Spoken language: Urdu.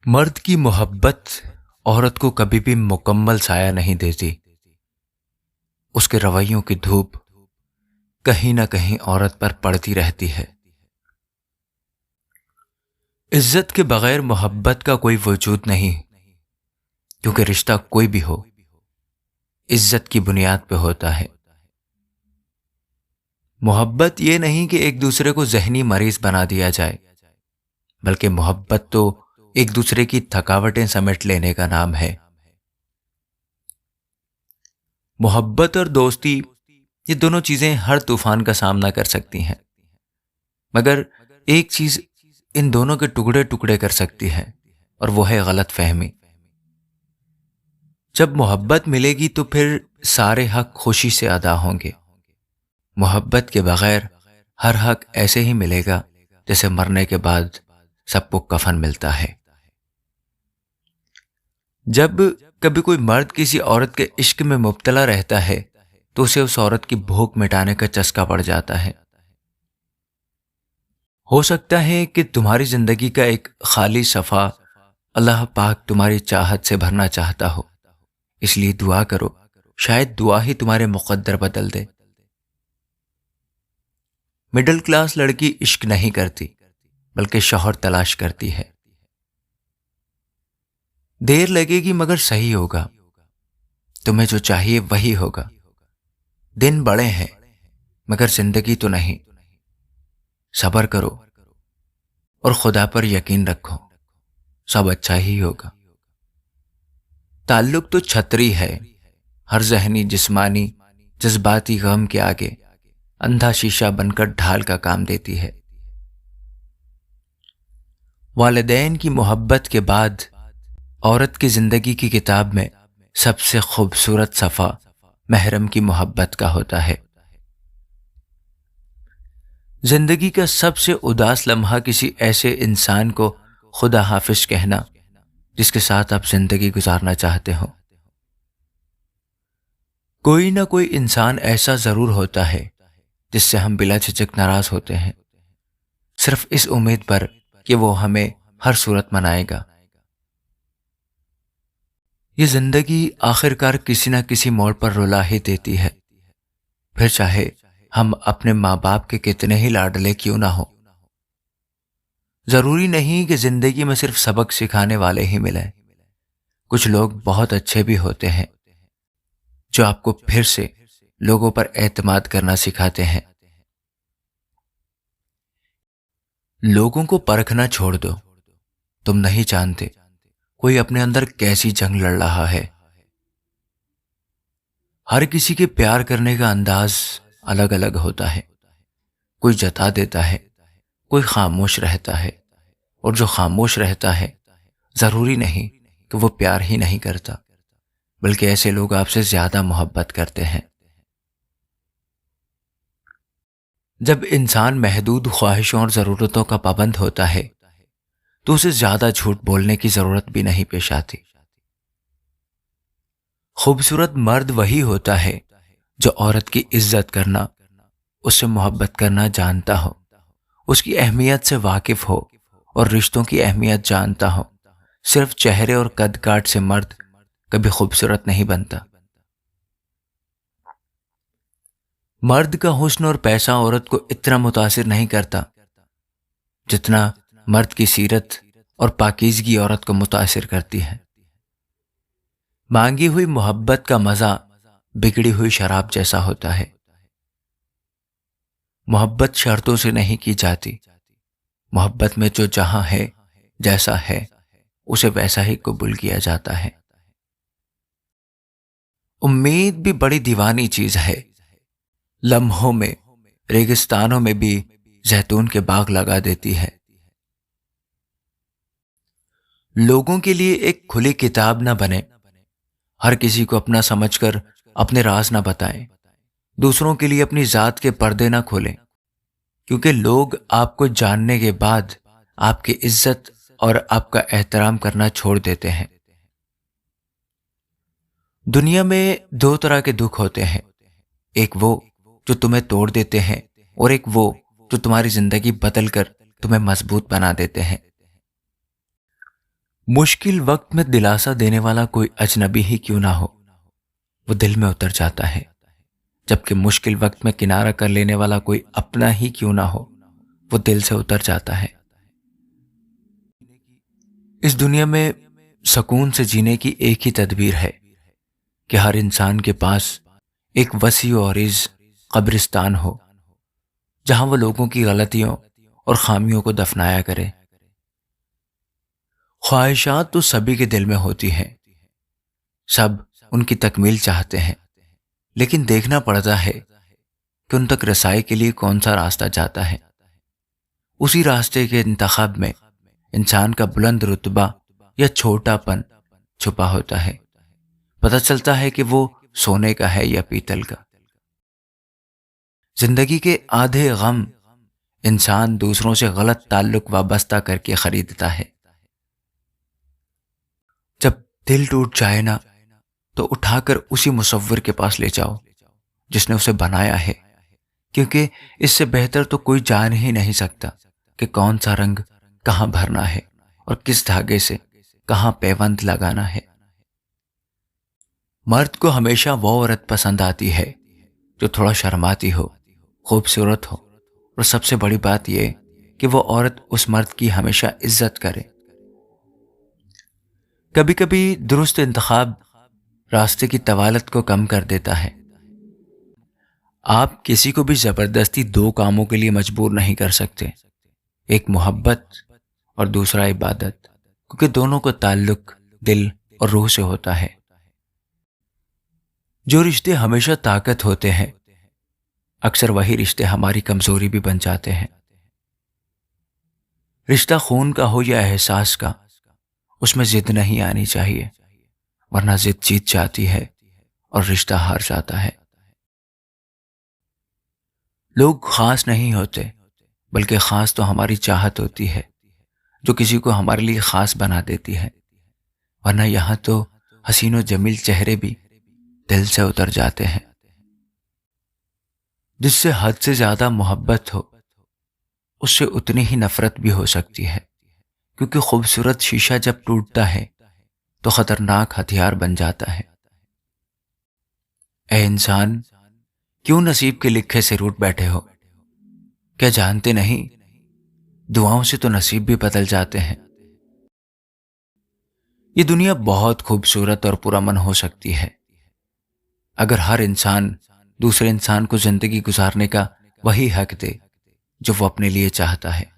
مرد کی محبت عورت کو کبھی بھی مکمل سایہ نہیں دیتی۔ اس کے رویوں کی دھوپ کہیں نہ کہیں عورت پر پڑتی رہتی ہے۔ عزت کے بغیر محبت کا کوئی وجود نہیں، کیونکہ رشتہ کوئی بھی ہو عزت کی بنیاد پہ ہوتا ہے۔ محبت یہ نہیں کہ ایک دوسرے کو ذہنی مریض بنا دیا جائے، بلکہ محبت تو ایک دوسرے کی تھکاوٹیں سمیٹ لینے کا نام ہے۔ محبت اور دوستی یہ دونوں چیزیں ہر طوفان کا سامنا کر سکتی ہیں، مگر ایک چیز ان دونوں کے ٹکڑے ٹکڑے کر سکتی ہے، اور وہ ہے غلط فہمی۔ جب محبت ملے گی تو پھر سارے حق خوشی سے ادا ہوں گے۔ محبت کے بغیر ہر حق ایسے ہی ملے گا جیسے مرنے کے بعد سب کو کفن ملتا ہے۔ جب کبھی کوئی مرد کسی عورت کے عشق میں مبتلا رہتا ہے تو اسے اس عورت کی بھوک مٹانے کا چسکا پڑ جاتا ہے۔ ہو سکتا ہے کہ تمہاری زندگی کا ایک خالی صفحہ اللہ پاک تمہاری چاہت سے بھرنا چاہتا ہو، اس لیے دعا کرو، شاید دعا ہی تمہارے مقدر بدل دے۔ مڈل کلاس لڑکی عشق نہیں کرتی، بلکہ شوہر تلاش کرتی ہے۔ دیر لگے گی مگر صحیح ہوگا، تمہیں جو چاہیے وہی ہوگا۔ دن بڑے ہیں مگر زندگی تو نہیں۔ صبر کرو اور خدا پر یقین رکھو، سب اچھا ہی ہوگا۔ تعلق تو چھتری ہے، ہر ذہنی، جسمانی، جذباتی غم کے آگے اندھا شیشہ بن کر ڈھال کا کام دیتی ہے۔ والدین کی محبت کے بعد عورت کی زندگی کی کتاب میں سب سے خوبصورت صفحہ محرم کی محبت کا ہوتا ہے۔ زندگی کا سب سے اداس لمحہ کسی ایسے انسان کو خدا حافظ کہنا جس کے ساتھ آپ زندگی گزارنا چاہتے ہو۔ کوئی نہ کوئی انسان ایسا ضرور ہوتا ہے جس سے ہم بلا جھجک ناراض ہوتے ہیں، صرف اس امید پر کہ وہ ہمیں ہر صورت منائے گا۔ یہ زندگی آخرکار کسی نہ کسی موڑ پر رلا ہی دیتی ہے، پھر چاہے ہم اپنے ماں باپ کے کتنے ہی لاڈلے کیوں نہ ہوں۔ ضروری نہیں کہ زندگی میں صرف سبق سکھانے والے ہی ملیں، کچھ لوگ بہت اچھے بھی ہوتے ہیں جو آپ کو پھر سے لوگوں پر اعتماد کرنا سکھاتے ہیں۔ لوگوں کو پرکھنا چھوڑ دو، تم نہیں جانتے کوئی اپنے اندر کیسی جنگ لڑ رہا ہے۔ ہر کسی کے پیار کرنے کا انداز الگ الگ ہوتا ہے، کوئی جتا دیتا ہے، کوئی خاموش رہتا ہے، اور جو خاموش رہتا ہے ضروری نہیں کہ وہ پیار ہی نہیں کرتا، بلکہ ایسے لوگ آپ سے زیادہ محبت کرتے ہیں۔ جب انسان محدود خواہشوں اور ضرورتوں کا پابند ہوتا ہے تو اسے زیادہ جھوٹ بولنے کی ضرورت بھی نہیں پیش آتی۔ خوبصورت مرد وہی ہوتا ہے جو عورت کی عزت کرنا، اس سے محبت کرنا جانتا ہو، اس کی اہمیت سے واقف ہو اور رشتوں کی اہمیت جانتا ہو۔ صرف چہرے اور قد کاٹ سے مرد کبھی خوبصورت نہیں بنتا۔ مرد کا حسن اور پیسہ عورت کو اتنا متاثر نہیں کرتا جتنا مرد کی سیرت اور پاکیزگی عورت کو متاثر کرتی ہے۔ مانگی ہوئی محبت کا مزہ بگڑی ہوئی شراب جیسا ہوتا ہے۔ محبت شرطوں سے نہیں کی جاتی، محبت میں جو جہاں ہے، جیسا ہے، اسے ویسا ہی قبول کیا جاتا ہے۔ امید بھی بڑی دیوانی چیز ہے، لمحوں میں، ریگستانوں میں بھی زیتون کے باغ لگا دیتی ہے۔ لوگوں کے لیے ایک کھلی کتاب نہ بنے، ہر کسی کو اپنا سمجھ کر اپنے راز نہ بتائیں، دوسروں کے لیے اپنی ذات کے پردے نہ کھولیں، کیونکہ لوگ آپ کو جاننے کے بعد آپ کی عزت اور آپ کا احترام کرنا چھوڑ دیتے ہیں۔ دنیا میں دو طرح کے دکھ ہوتے ہیں، ایک وہ جو تمہیں توڑ دیتے ہیں اور ایک وہ جو تمہاری زندگی بدل کر تمہیں مضبوط بنا دیتے ہیں۔ مشکل وقت میں دلاسا دینے والا کوئی اجنبی ہی کیوں نہ ہو، وہ دل میں اتر جاتا ہے، جبکہ مشکل وقت میں کنارہ کر لینے والا کوئی اپنا ہی کیوں نہ ہو، وہ دل سے اتر جاتا ہے۔ اس دنیا میں سکون سے جینے کی ایک ہی تدبیر ہے کہ ہر انسان کے پاس ایک وسیع و عریض قبرستان ہو، جہاں وہ لوگوں کی غلطیوں اور خامیوں کو دفنایا کرے۔ خواہشات تو سبھی کے دل میں ہوتی ہیں، سب ان کی تکمیل چاہتے ہیں، لیکن دیکھنا پڑتا ہے کہ ان تک رسائی کے لیے کون سا راستہ جاتا ہے۔ اسی راستے کے انتخاب میں انسان کا بلند رتبہ یا چھوٹا پن چھپا ہوتا ہے۔ پتہ چلتا ہے کہ وہ سونے کا ہے یا پیتل کا۔ زندگی کے آدھے غم انسان دوسروں سے غلط تعلق وابستہ کر کے خریدتا ہے۔ جب دل ٹوٹ جائے نا تو اٹھا کر اسی مصور کے پاس لے جاؤ جس نے اسے بنایا ہے، کیونکہ اس سے بہتر تو کوئی جان ہی نہیں سکتا کہ کون سا رنگ کہاں بھرنا ہے اور کس دھاگے سے کہاں پیوند لگانا ہے۔ مرد کو ہمیشہ وہ عورت پسند آتی ہے جو تھوڑا شرماتی ہو، خوبصورت ہو، اور سب سے بڑی بات یہ کہ وہ عورت اس مرد کی ہمیشہ عزت کرے۔ کبھی کبھی درست انتخاب راستے کی طوالت کو کم کر دیتا ہے۔ آپ کسی کو بھی زبردستی دو کاموں کے لیے مجبور نہیں کر سکتے، ایک محبت اور دوسرا عبادت، کیونکہ دونوں کا تعلق دل اور روح سے ہوتا ہے۔ جو رشتے ہمیشہ طاقت ہوتے ہیں، اکثر وہی رشتے ہماری کمزوری بھی بن جاتے ہیں۔ رشتہ خون کا ہو یا احساس کا، اس میں ضد نہیں آنی چاہیے، ورنہ ضد جیت جاتی ہے اور رشتہ ہار جاتا ہے۔ لوگ خاص نہیں ہوتے، بلکہ خاص تو ہماری چاہت ہوتی ہے جو کسی کو ہمارے لیے خاص بنا دیتی ہے، ورنہ یہاں تو حسین و جمیل چہرے بھی دل سے اتر جاتے ہیں۔ جس سے حد سے زیادہ محبت ہو، اس سے اتنی ہی نفرت بھی ہو سکتی ہے، کیونکہ خوبصورت شیشہ جب ٹوٹتا ہے تو خطرناک ہتھیار بن جاتا ہے۔ اے انسان، کیوں نصیب کے لکھے سے روٹ بیٹھے ہو؟ کیا جانتے نہیں دعاؤں سے تو نصیب بھی بدل جاتے ہیں۔ یہ دنیا بہت خوبصورت اور پرامن ہو سکتی ہے اگر ہر انسان دوسرے انسان کو زندگی گزارنے کا وہی حق دے جو وہ اپنے لیے چاہتا ہے۔